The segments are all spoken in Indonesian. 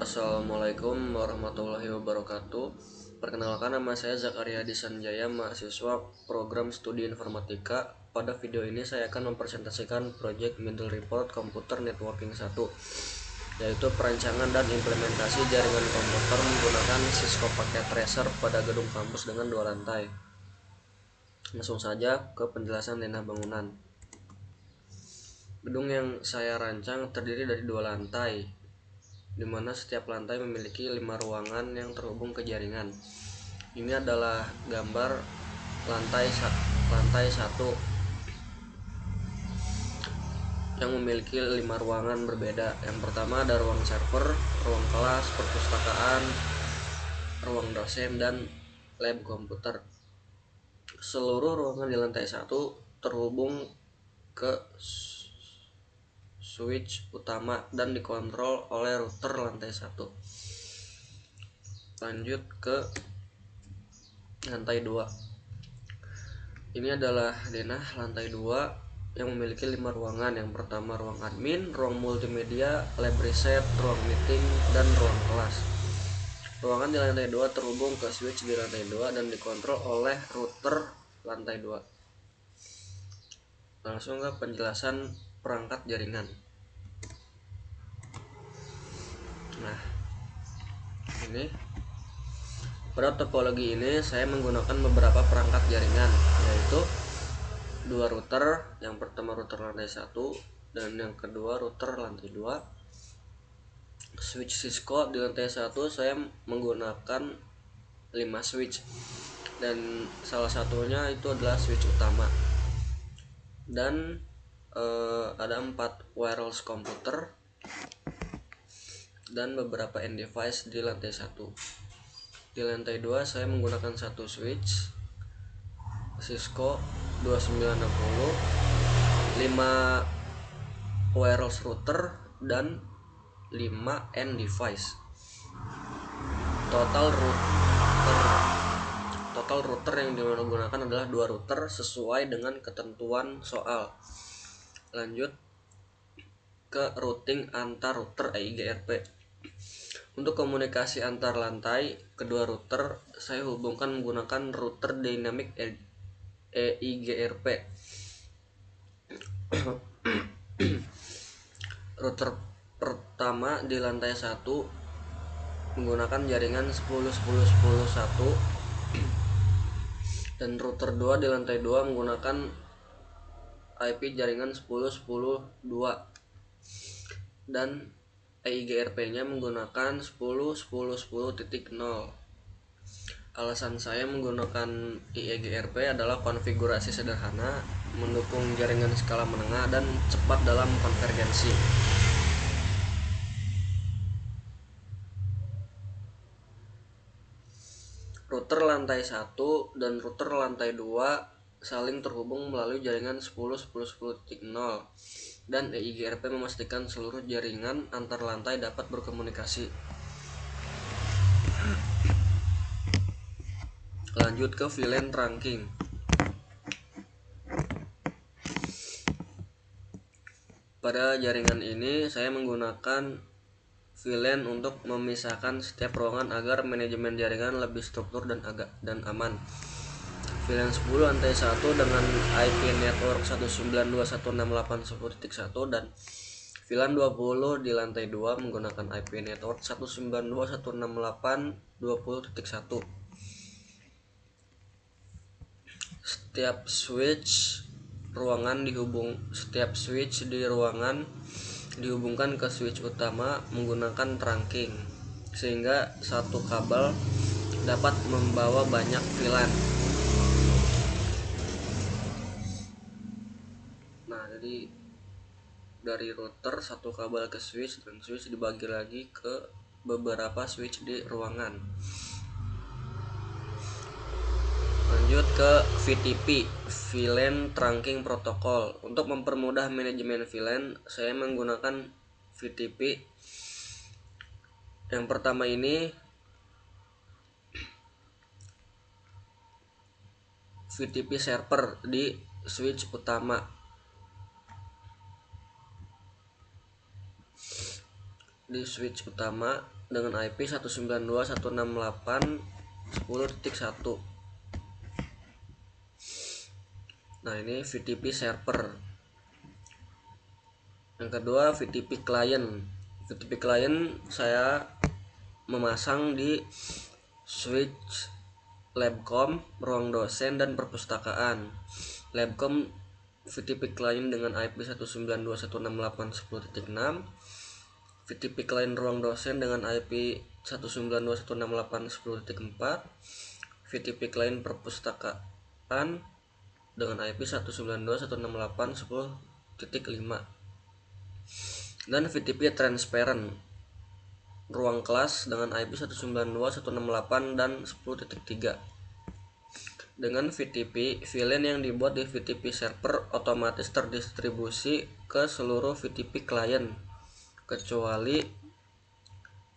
Assalamualaikum warahmatullahi wabarakatuh. Perkenalkan, nama saya Zakaria Disanjaya, mahasiswa program studi informatika. Pada video ini saya akan mempresentasikan proyek Middle Report Computer Networking 1, yaitu perancangan dan implementasi jaringan komputer menggunakan Cisco Packet Tracer pada gedung kampus dengan 2 lantai. Langsung saja ke penjelasan denah bangunan. Gedung yang saya rancang terdiri dari 2 lantai, di mana setiap lantai memiliki 5 ruangan yang terhubung ke jaringan. Ini adalah gambar lantai 1 yang memiliki 5 ruangan berbeda. Yang pertama ada ruang server, ruang kelas, perpustakaan, ruang dosen, dan lab komputer. Seluruh ruangan di lantai 1 terhubung ke switch utama dan dikontrol oleh router lantai 1. Lanjut ke lantai 2. Ini adalah denah lantai 2 yang memiliki 5 ruangan. Yang pertama ruang admin, ruang multimedia, lab riset, ruang meeting, dan ruang kelas. Ruangan di lantai 2 terhubung ke switch di lantai 2 dan dikontrol oleh router lantai 2. Langsung ke penjelasan perangkat jaringan. Nah, ini pada topologi ini saya menggunakan beberapa perangkat jaringan, yaitu 2 router. Yang pertama router lantai 1 dan yang kedua router lantai 2. Switch Cisco di lantai 1 saya menggunakan 5 switch, dan salah satunya itu adalah switch utama. Dan ada 4 wireless komputer dan beberapa end device di lantai 1. Di lantai 2 saya menggunakan 1 switch Cisco 2960, 5 wireless router, dan 5 end device. Total router yang digunakan adalah 2 router sesuai dengan ketentuan soal. Lanjut ke routing antar router EIGRP. Untuk komunikasi antar lantai, kedua router saya hubungkan menggunakan router dynamic EIGRP. Router pertama di lantai 1 menggunakan jaringan 10.10.10.1, dan router 2 di lantai 2 menggunakan IP jaringan 10.10.2, dan EIGRP-nya menggunakan 10.10.10.0. Alasan saya menggunakan EIGRP adalah konfigurasi sederhana, mendukung jaringan skala menengah, dan cepat dalam konvergensi. Router lantai 1 dan router lantai 2 saling terhubung melalui jaringan 10.10.10.0, dan EIGRP memastikan seluruh jaringan antar lantai dapat berkomunikasi. Lanjut ke VLAN trunking. Pada jaringan ini saya menggunakan VLAN untuk memisahkan setiap ruangan agar manajemen jaringan lebih struktur dan aman. VLAN 10 lantai 1 dengan IP network 192.168.1.1 dan VLAN 20 di lantai 2 menggunakan IP network 192.168.20.1. Setiap switch di ruangan dihubungkan ke switch utama menggunakan trunking, sehingga satu kabel dapat membawa banyak VLAN. Nah, jadi dari router satu kabel ke switch, dan switch dibagi lagi ke beberapa switch di ruangan. Lanjut ke VTP, VLAN Trunking Protocol. Untuk mempermudah manajemen VLAN, saya menggunakan VTP. Yang pertama ini VTP server di switch utama. di switch utama dengan IP 192.168.10.1. Nah, ini VTP server. Yang kedua, VTP client. VTP client saya memasang di switch Labcom, ruang dosen dan perpustakaan. Labcom VTP client dengan IP 192.168.10.6, VTP client ruang dosen dengan IP 192.168.10.4, VTP client perpustakaan dengan IP 192.168.10.5, dan VTP transparent ruang kelas dengan IP 192.168 dan 10.3. Dengan VTP, VLAN yang dibuat di VTP server otomatis terdistribusi ke seluruh VTP client kecuali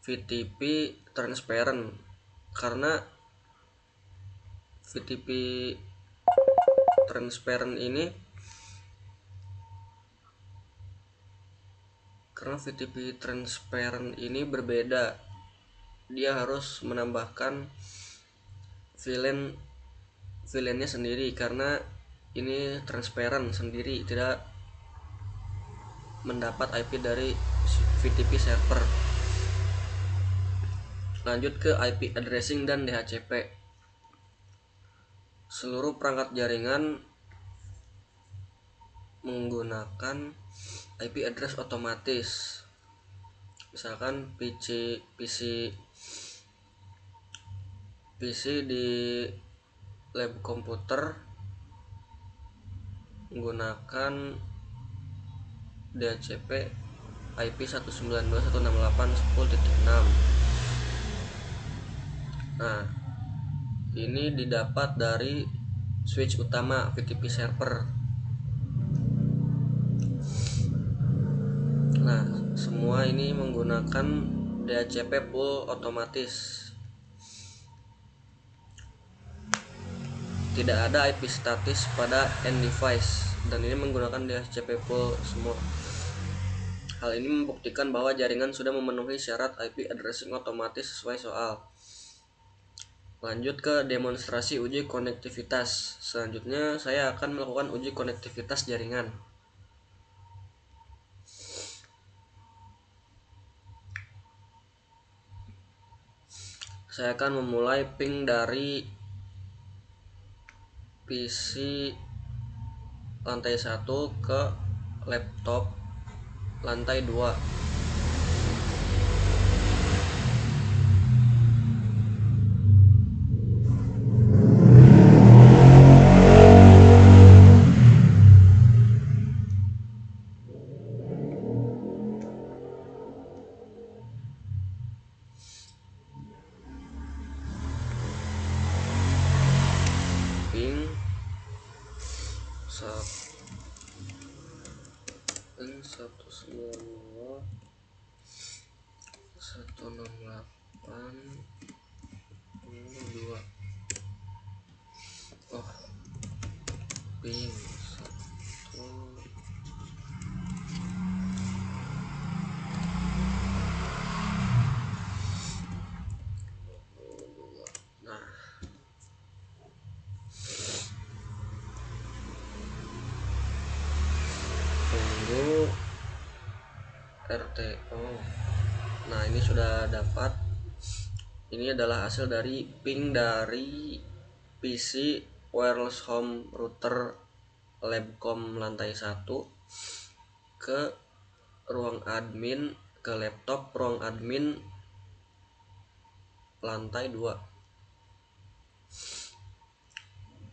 VTP transparent, karena VTP transparent ini berbeda. Dia harus menambahkan VLAN-nya sendiri, karena ini transparent sendiri, tidak mendapat IP dari VTP server. Lanjut ke IP addressing dan DHCP. Seluruh perangkat jaringan menggunakan IP address otomatis. Misalkan PC di lab komputer menggunakan DHCP IP 192.168.10.6. Nah, ini didapat dari switch utama VTP server. Nah, semua ini menggunakan DHCP full otomatis. Tidak ada IP statis pada end device, dan ini menggunakan DHCP full semua. Hal ini membuktikan bahwa jaringan sudah memenuhi syarat IP addressing otomatis sesuai soal. Lanjut ke demonstrasi uji konektivitas. Selanjutnya saya akan melakukan uji konektivitas jaringan. Saya akan memulai ping dari PC lantai 1 ke laptop lantai 2. Ping 192.168.2. Oh, ping 1. Nah, tunggu RTO. Nah, ini sudah dapat. Ini adalah hasil dari ping dari PC wireless home router Labcom lantai 1 ke ruang admin, ke laptop ruang admin lantai 2.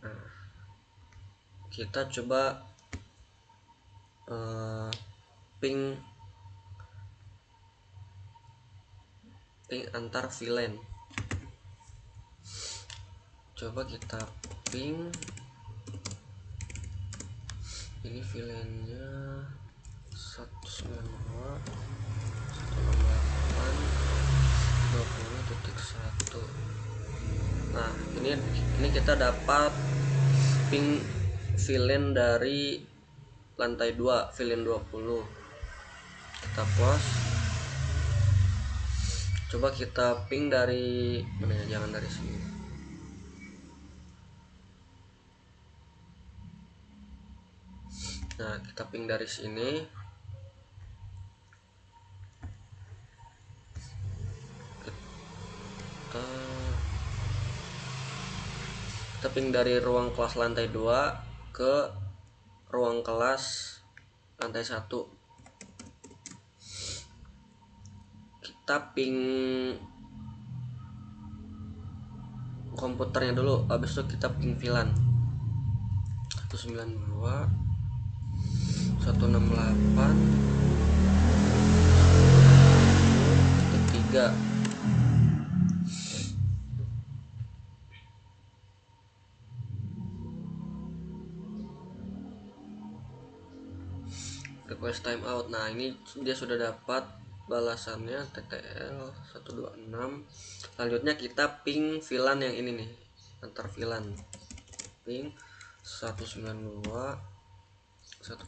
Nah, kita coba ping antar VLAN. Coba kita ping. Ini VLAN-nya 192.168.20.1. Nah, ini kita dapat ping VLAN dari lantai 2, VLAN 20. Kita close. Coba kita ping dari mana ya, jangan dari sini. Nah, kita ping dari sini. Kita ping dari ruang kelas lantai 2 ke ruang kelas lantai 1. Kita ping komputernya dulu, habis itu kita ping VLAN 192 168 3. Request timeout. Nah, ini dia sudah dapat balasannya TTL 126. Selanjutnya kita ping VLAN yang ini nih, antar VLAN ping 192 168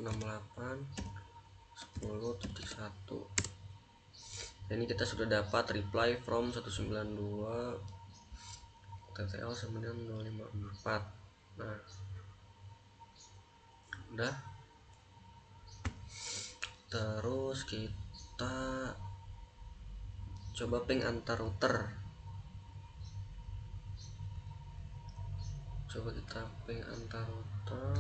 10.1. Ini kita sudah dapat reply from 192 TTL 9054. Nah, udah. Terus kita coba ping antar router. Coba kita ping antar router.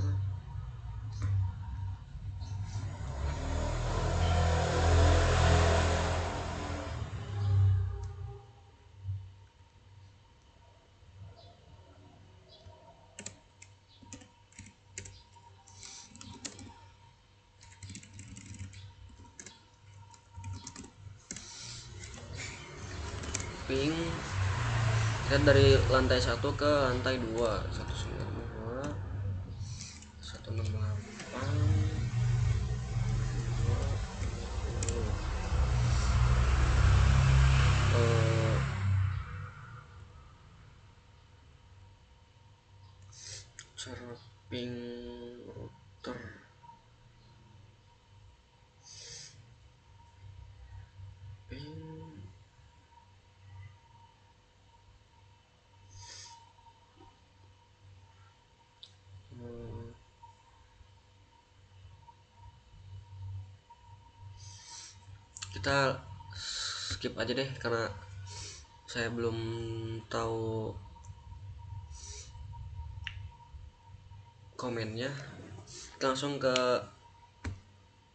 Ping kita dari lantai 1 ke lantai 2 192 168 cara ping router ping kita skip aja deh karena saya belum tahu komennya. Kita langsung ke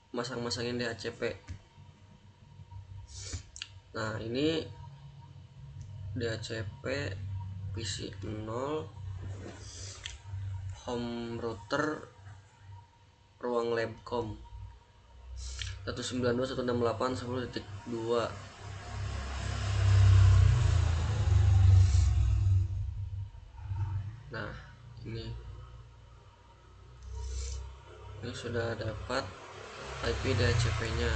masang-masangin DHCP. Nah, ini DHCP PC 0 home router ruang labcom 192.168.10.2. Nah, ini sudah dapat IP DHCP nya.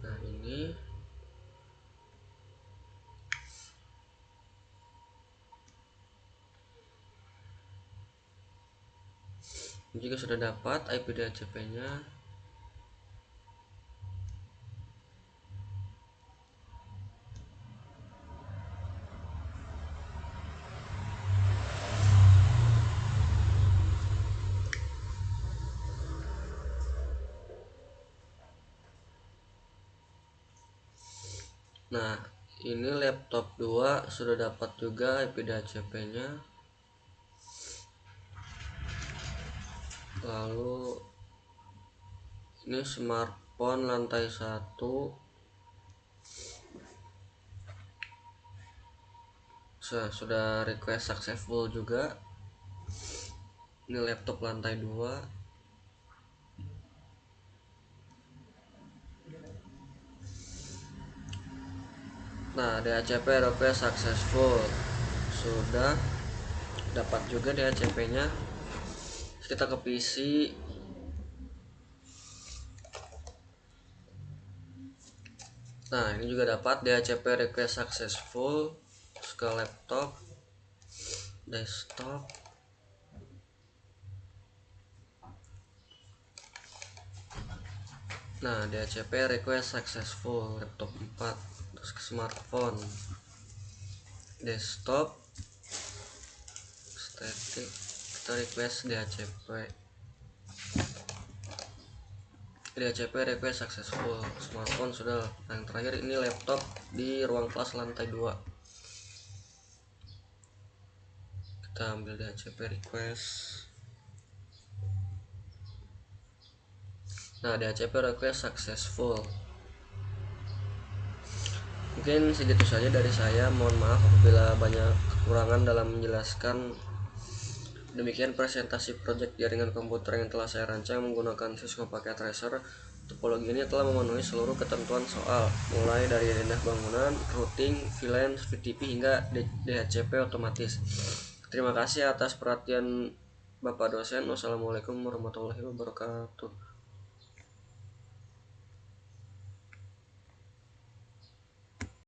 Nah, ini juga sudah dapat IP DHCP nya. Nah, ini laptop 2 sudah dapat juga IP DHCP nya. Lalu ini smartphone lantai 1 sudah request successful juga. Ini laptop lantai 2. Nah, DHCP request successful, sudah dapat juga DHCP nya. Kita ke PC. Nah, ini juga dapat DHCP request successful ke laptop desktop. Nah, DHCP request successful, laptop 4, terus ke smartphone, desktop, static, kita request DHCP request successful, smartphone sudah. Yang terakhir ini laptop di ruang kelas lantai 2, kita ambil DHCP request. Nah, DHCP request successful. Mungkin segitu saja dari saya. Mohon maaf apabila banyak kekurangan dalam menjelaskan. Demikian presentasi proyek jaringan komputer yang telah saya rancang menggunakan Cisco Packet Tracer. Topologi ini telah memenuhi seluruh ketentuan soal, mulai dari rendah bangunan, routing, VLAN, VTP hingga DHCP otomatis. Terima kasih atas perhatian Bapak dosen. Wassalamualaikum warahmatullahi wabarakatuh.